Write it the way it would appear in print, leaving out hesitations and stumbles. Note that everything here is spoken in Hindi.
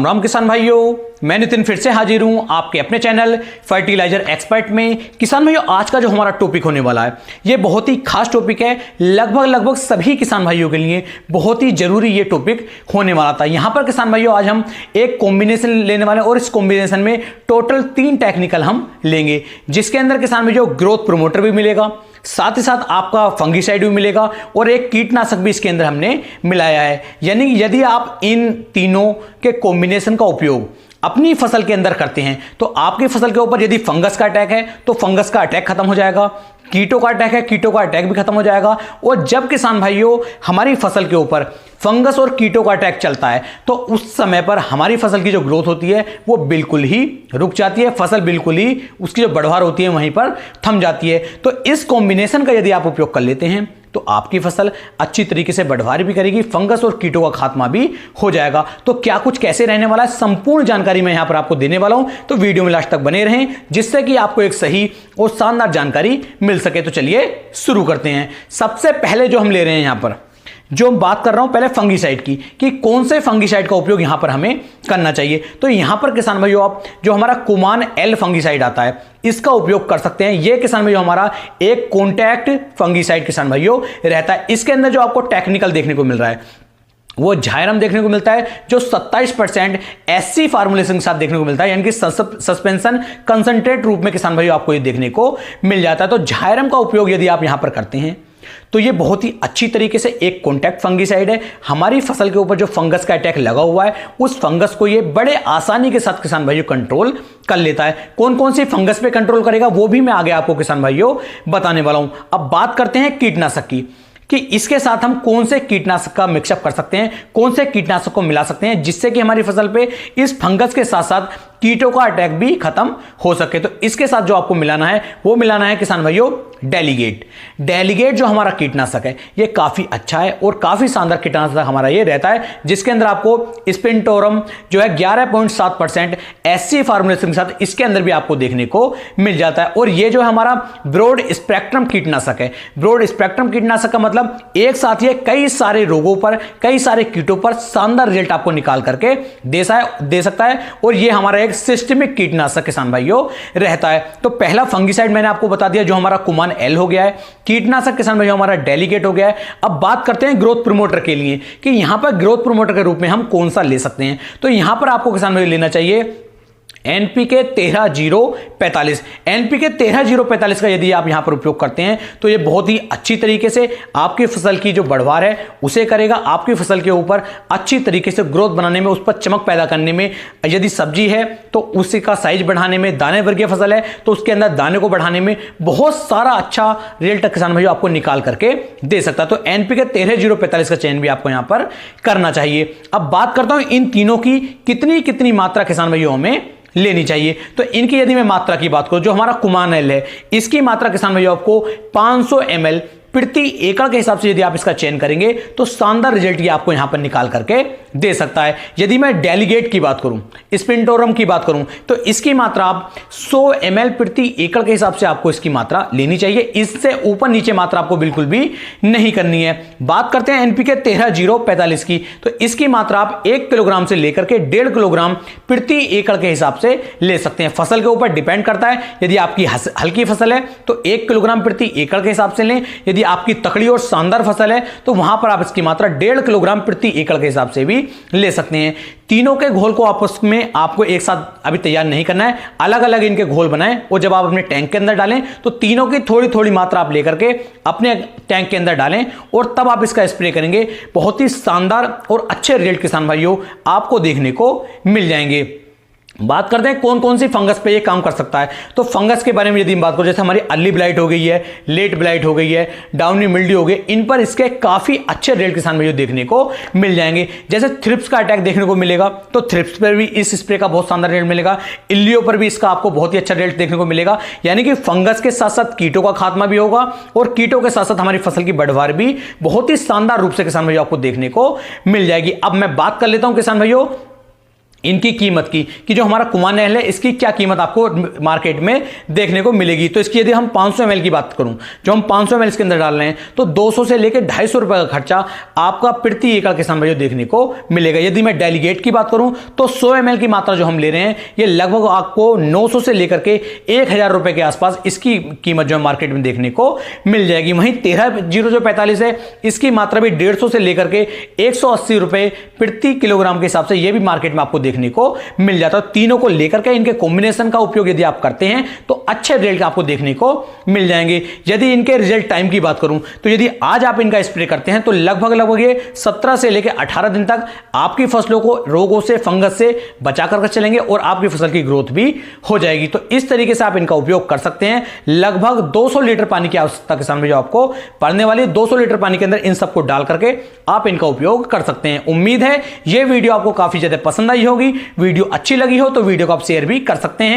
राम किसान भाइयों, मैं नितिन फिर से हाजिर हूं आपके अपने चैनल फर्टिलाइजर एक्सपर्ट में। किसान भाइयों, आज का जो हमारा टॉपिक होने वाला है ये बहुत ही खास टॉपिक है। लगभग सभी किसान भाइयों के लिए बहुत ही जरूरी ये टॉपिक होने वाला था। यहां पर किसान भाइयों आज हम एक कॉम्बिनेशन लेने वाले हैं और इस कॉम्बिनेशन में टोटल 3 टेक्निकल हम लेंगे, जिसके अंदर किसान भाइयों ग्रोथ प्रमोटर भी मिलेगा, साथ ही साथ आपका फंगीसाइड भी मिलेगा और एक कीटनाशक भी इसके अंदर हमने मिलाया है। यानी यदि आप इन तीनों के कॉम्बिनेशन का उपयोग अपनी फसल के अंदर करते हैं तो आपकी फसल के ऊपर यदि फंगस का अटैक है तो फंगस का अटैक खत्म हो जाएगा, कीटों का अटैक है कीटों का अटैक भी खत्म हो जाएगा। और जब किसान भाइयों हमारी फसल के ऊपर फंगस और कीटों का अटैक चलता है तो उस समय पर हमारी फसल की जो ग्रोथ होती है वो बिल्कुल ही रुक जाती है, फसल बिल्कुल ही उसकी जो बढ़वार होती है वहीं पर थम जाती है। तो इस कॉम्बिनेशन का यदि आप उपयोग कर लेते हैं तो आपकी फसल अच्छी तरीके से बढ़वार भी करेगी, फंगस और कीटों का खात्मा भी हो जाएगा। तो क्या कुछ कैसे रहने वाला है, संपूर्ण जानकारी मैं यहां पर आपको देने वाला हूं, तो वीडियो में लास्ट तक बने रहें जिससे कि आपको एक सही और शानदार जानकारी मिल सके। तो चलिए शुरू करते हैं। सबसे पहले जो हम ले रहे हैं यहां पर, जो हम बात कर रहा हूं पहले फंगीसाइड की, कि कौन से फंगीसाइड का उपयोग यहां पर हमें करना चाहिए। तो यहां पर किसान भाइयों आप जो हमारा कुमान एल फंगीसाइड आता है इसका उपयोग कर सकते हैं। यह किसान भाइयों हमारा एक कॉन्टैक्ट फंगीसाइड किसान भाइयों रहता है। इसके अंदर जो आपको टेक्निकल देखने को मिल रहा है वो झायरम देखने को मिलता है, जो 27% एससी फार्मूलेशन के साथ देखने को मिलता है, यानी कि सस्पेंशन कंसंट्रेट रूप में किसान भाइयों आपको ये देखने को मिल जाता है। तो झायरम का उपयोग यदि आप यहां पर करते हैं तो ये बहुत ही अच्छी तरीके से एक कॉन्टैक्ट फंगीसाइड है। हमारी फसल के ऊपर जो फंगस का अटैक लगा हुआ है उस फंगस को ये बड़े आसानी के साथ किसान भाइयों कंट्रोल कर लेता है। कौन कौन सी फंगस पे कंट्रोल करेगा वो भी मैं आगे आपको किसान भाइयों बताने वाला हूं। अब बात करते हैं कीटनाशक की, कि इसके साथ हम कौन से कीटनाशक का मिक्सअप कर सकते हैं, कौन से कीटनाशक को मिला सकते हैं जिससे कि हमारी फसल पे इस फंगस के साथ साथ कीटों का अटैक भी खत्म हो सके। तो इसके साथ जो आपको मिलाना है वो मिलाना है किसान भाइयों डेलीगेट। डेलीगेट जो हमारा कीटनाशक है ये काफी अच्छा है और काफी शानदार कीटनाशक हमारा ये रहता है, जिसके अंदर आपको स्पिनटोरम जो है 11.7% एससी फार्मूलेशन के साथ इसके अंदर भी आपको देखने को मिल जाता है। और ये जो है हमारा ब्रॉड स्पेक्ट्रम कीटनाशक है। ब्रॉड स्पेक्ट्रम कीटनाशक का मतलब एक साथ ये कई सारे रोगों पर, कई सारे कीटों पर शानदार रिजल्ट आपको निकाल करके दे सकता है। और ये हमारा एक सिस्टमिक कीटनाशक किसान भाइयों रहता है। तो पहला फंगीसाइड मैंने आपको बता दिया जो हमारा कुमान एल हो गया है, कीटनाशक किसान भाइयों हमारा डेलीगेट हो गया है। अब बात करते हैं ग्रोथ प्रमोटर के लिए, कि यहां पर ग्रोथ प्रमोटर के रूप में हम कौन सा ले सकते हैं। तो यहां पर आपको किसान भाइयों लेना चाहिए एनपीके 13-0-45। एनपीके 13-0-45 का यदि आप यहां पर उपयोग करते हैं तो यह बहुत ही अच्छी तरीके से आपकी फसल की जो बढ़वार है उसे करेगा, आपकी फसल के ऊपर अच्छी तरीके से ग्रोथ बनाने में, उस पर चमक पैदा करने में, यदि सब्जी है तो उसी का साइज बढ़ाने में, दाने वर्गीय फसल है तो उसके अंदर दाने को बढ़ाने में बहुत सारा अच्छा रिजल्ट किसान भाइयों आपको निकाल करके दे सकता है। तो एनपीके 13-0-45 का चयन भी आपको यहां पर करना चाहिए। अब बात करता हूं इन तीनों की कितनी मात्रा किसान भाइयों हमें लेनी चाहिए। तो इनकी यदि मैं मात्रा की बात करूं, जो हमारा कुमान एल है इसकी मात्रा किसान भाइयों आपको 500 ml प्रति एकड़ के हिसाब से यदि आप इसका चयन करेंगे तो शानदार रिजल्ट ये आपको यहां पर निकाल करके दे सकता है। यदि मैं डेलीगेट की बात करूं, स्पिनटोरम की बात करूं, तो इसकी मात्रा आप 100 ml प्रति एकड़ के हिसाब से आपको इसकी मात्रा लेनी चाहिए। इससे ऊपर नीचे मात्रा आपको बिल्कुल भी नहीं करनी है। बात करते हैं एनपीके 13-0-45 की, तो इसकी मात्रा आप 1 किलोग्राम से लेकर के 1.5 किलोग्राम प्रति एकड़ के हिसाब से ले सकते हैं। फसल के ऊपर डिपेंड करता है, यदि आपकी हल्की फसल है तो 1 किलोग्राम प्रति एकड़ के हिसाब से लें, यदि आपकी तकड़ी और शानदार फसल है तो वहां पर आप इसकी मात्रा 1.5 किलोग्राम प्रति एकड़ के हिसाब से भी ले सकते हैं। तीनों के घोल को आपस में आपको एक साथ अभी तैयार नहीं करना है, अलग अलग इनके घोल बनाएं और जब आप अपने टैंक के अंदर डालें तो तीनों की थोड़ी थोड़ी मात्रा आप लेकर के अपने टैंक के अंदर डालें और तब आप इसका स्प्रे करेंगे। बहुत ही शानदार और अच्छे रिजल्ट किसान भाइयों आपको देखने को मिल जाएंगे। बात करते हैं कौन कौन सी फंगस पे ये काम कर सकता है। तो फंगस के बारे में यदि बात करो, जैसे हमारी अर्ली ब्लाइट हो गई है, लेट ब्लाइट हो गई है, डाउनी मिल्ड्यू हो गई, इन पर इसके काफी अच्छे रिजल्ट किसान भाइयों देखने को मिल जाएंगे। जैसे थ्रिप्स का अटैक देखने को मिलेगा तो थ्रिप्स पर भी इस स्प्रे का बहुत शानदार रिजल्ट मिलेगा। इल्लियो पर भी इसका आपको बहुत ही अच्छा रिजल्ट देखने को मिलेगा। यानी कि फंगस के साथ साथ कीटों का खात्मा भी होगा और कीटों के साथ साथ हमारी फसल की बढ़वार भी बहुत ही शानदार रूप से किसान भाइयों आपको देखने को मिल जाएगी। अब मैं बात कर लेता हूं किसान भाइयों इनकी कीमत की कि जो हमारा कुमार नहल है इसकी क्या कीमत आपको मार्केट में देखने को मिलेगी। तो इसकी यदि हम 500 ml की बात करूं, जो हम 500 ml इसके अंदर डाल रहे हैं, तो 200 से लेकर 250 रुपए का खर्चा आपका प्रति एकड़ किसान भाइयों देखने को मिलेगा। यदि मैं डेलीगेट की बात करूं तो 100 ml की मात्रा जो हम ले रहे हैं ये लगभग आपको 900 से लेकर के 1000 रुपए के आसपास इसकी कीमत जो है मार्केट में देखने को मिल जाएगी। वहीं 13-0-45 है, इसकी मात्रा भी 150 से लेकर के 180 रुपए प्रति किलोग्राम के हिसाब से ये भी मार्केट में आपको देखने को मिल जाता है। तीनों को लेकर के इनके कॉम्बिनेशन का उपयोग यदि आप करते हैं तो अच्छे रिजल्ट आपको देखने को मिल जाएंगे। यदि इनके रिजल्ट टाइम की बात करूं तो यदि आज आप इनका स्प्रे करते हैं तो लगभग ये 17 से लेकर 18 दिन तक आपकी फसलों को रोगों से, फंगस से बचा कर चलेंगे और आपकी फसल की ग्रोथ भी हो जाएगी। तो इस तरीके से आप इनका उपयोग कर सकते हैं। लगभग 200 लीटर पानी की आवश्यकता किसान में जो आपको पड़ने वाली 200 लीटर पानी के अंदर इन सबको डाल करके आप इनका उपयोग कर सकते हैं। उम्मीद है यह वीडियो आपको काफी ज्यादा पसंद आई होगी। वीडियो अच्छी लगी हो तो वीडियो को आप शेयर भी कर सकते हैं।